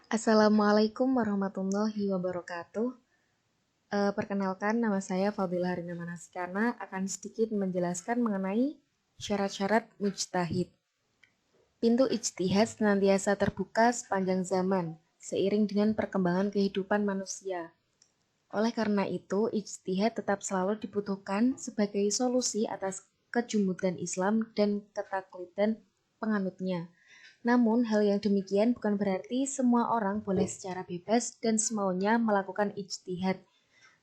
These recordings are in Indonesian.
Assalamualaikum warahmatullahi wabarakatuh. Perkenalkan, nama saya Fadila Harina Manasikana akan sedikit menjelaskan mengenai syarat-syarat mujtahid. Pintu ijtihad senantiasa terbuka sepanjang zaman, seiring dengan perkembangan kehidupan manusia. Oleh karena itu, ijtihad tetap selalu dibutuhkan sebagai solusi atas kejumudan Islam dan ketaklidan penganutnya. Namun, hal yang demikian bukan berarti semua orang boleh secara bebas dan semaunya melakukan ijtihad.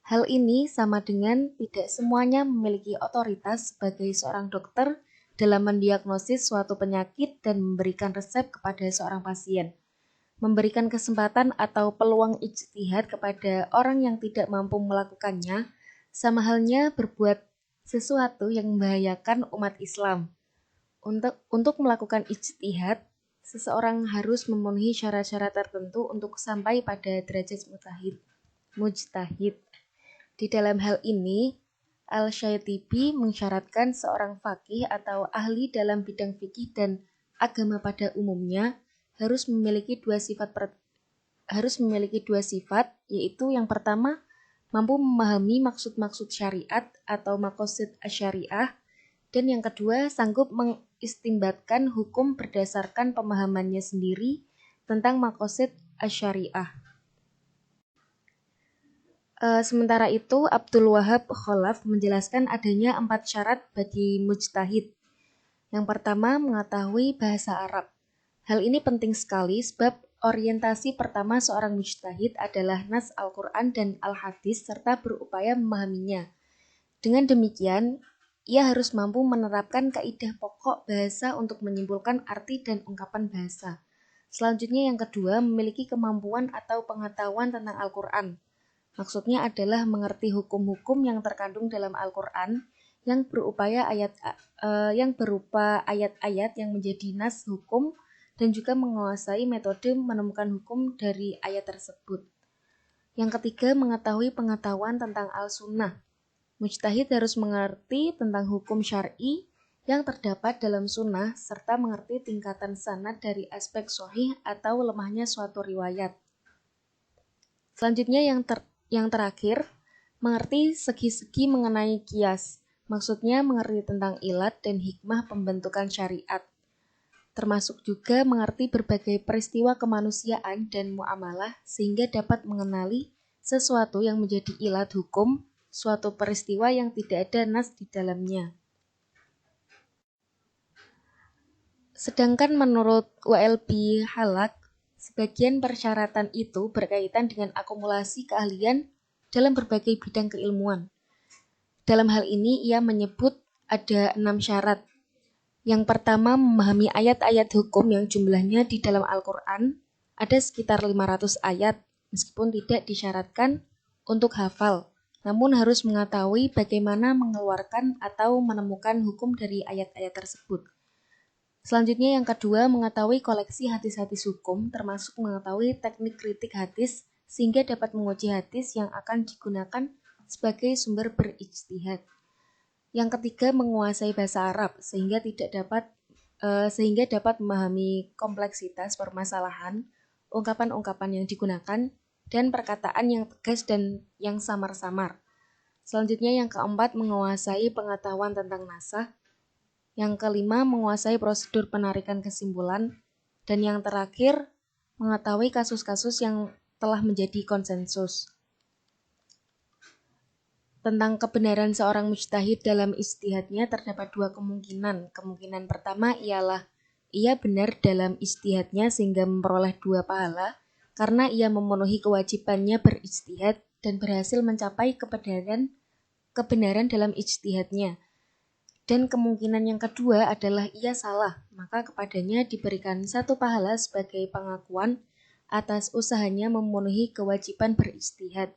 Hal ini sama dengan tidak semuanya memiliki otoritas sebagai seorang dokter dalam mendiagnosis suatu penyakit dan memberikan resep kepada seorang pasien. Memberikan kesempatan atau peluang ijtihad kepada orang yang tidak mampu melakukannya, sama halnya berbuat sesuatu yang membahayakan umat Islam. Untuk melakukan ijtihad, seseorang harus memenuhi syarat-syarat tertentu untuk sampai pada derajat mujtahid. Di dalam hal ini, Al-Syaitibi mensyaratkan seorang faqih atau ahli dalam bidang fikih dan agama pada umumnya harus memiliki dua sifat, yaitu yang pertama, mampu memahami maksud-maksud syariat atau maqasid asy-syariah, dan yang kedua, sanggup mengistimbatkan hukum berdasarkan pemahamannya sendiri tentang maqasid asy-syariah. Sementara itu, Abdul Wahab Khalaf menjelaskan adanya 4 syarat bagi mujtahid. Yang pertama, mengetahui bahasa Arab. Hal ini penting sekali sebab orientasi pertama seorang mujtahid adalah nas Al-Quran dan Al-Hadis serta berupaya memahaminya. Dengan demikian, ia harus mampu menerapkan kaidah pokok bahasa untuk menyimpulkan arti dan ungkapan bahasa. Selanjutnya yang kedua, memiliki kemampuan atau pengetahuan tentang Al-Quran. Maksudnya adalah mengerti hukum-hukum yang terkandung dalam Al-Quran yang berupa ayat-ayat yang menjadi nas hukum dan juga menguasai metode menemukan hukum dari ayat tersebut. Yang ketiga, mengetahui pengetahuan tentang Al-Sunnah. Mujtahid harus mengerti tentang hukum syar'i yang terdapat dalam sunnah serta mengerti tingkatan sanad dari aspek sahih atau lemahnya suatu riwayat. Selanjutnya yang terakhir, mengerti segi-segi mengenai qiyas. Maksudnya mengerti tentang ilat dan hikmah pembentukan syariat. Termasuk juga mengerti berbagai peristiwa kemanusiaan dan muamalah sehingga dapat mengenali sesuatu yang menjadi ilat hukum, suatu peristiwa yang tidak ada nas di dalamnya. Sedangkan menurut W.L.B. Halak, sebagian persyaratan itu berkaitan dengan akumulasi keahlian dalam berbagai bidang keilmuan. Dalam hal ini, ia menyebut ada 6 syarat. Yang pertama, memahami ayat-ayat hukum yang jumlahnya di dalam Al-Quran ada sekitar 500 ayat, meskipun tidak disyaratkan untuk hafal, namun harus mengetahui bagaimana mengeluarkan atau menemukan hukum dari ayat-ayat tersebut. Selanjutnya yang kedua, mengetahui koleksi hadis-hadis hukum, termasuk mengetahui teknik kritik hadis, sehingga dapat menguji hadis yang akan digunakan sebagai sumber berijtihad. Yang ketiga, menguasai bahasa Arab, sehingga dapat memahami kompleksitas permasalahan, ungkapan-ungkapan yang digunakan, dan perkataan yang tegas dan yang samar-samar. Selanjutnya yang keempat, menguasai pengetahuan tentang nasakh. Yang kelima, menguasai prosedur penarikan kesimpulan. Dan yang terakhir, mengetahui kasus-kasus yang telah menjadi konsensus. Tentang kebenaran seorang mujtahid dalam ijtihadnya terdapat 2 kemungkinan. Kemungkinan pertama ialah ia benar dalam ijtihadnya sehingga memperoleh 2 pahala karena ia memenuhi kewajibannya berijtihad dan berhasil mencapai kebenaran dalam ijtihadnya. Dan kemungkinan yang kedua adalah ia salah, maka kepadanya diberikan 1 pahala sebagai pengakuan atas usahanya memenuhi kewajiban berijtihad.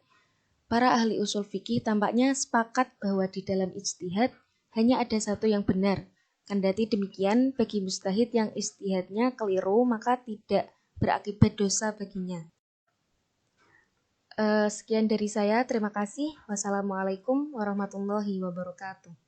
Para ahli usul fikih tampaknya sepakat bahwa di dalam ijtihad hanya ada 1 yang benar. Kendati demikian, bagi mujtahid yang ijtihadnya keliru, maka tidak berakibat dosa baginya. Sekian dari saya, terima kasih. Wassalamualaikum warahmatullahi wabarakatuh.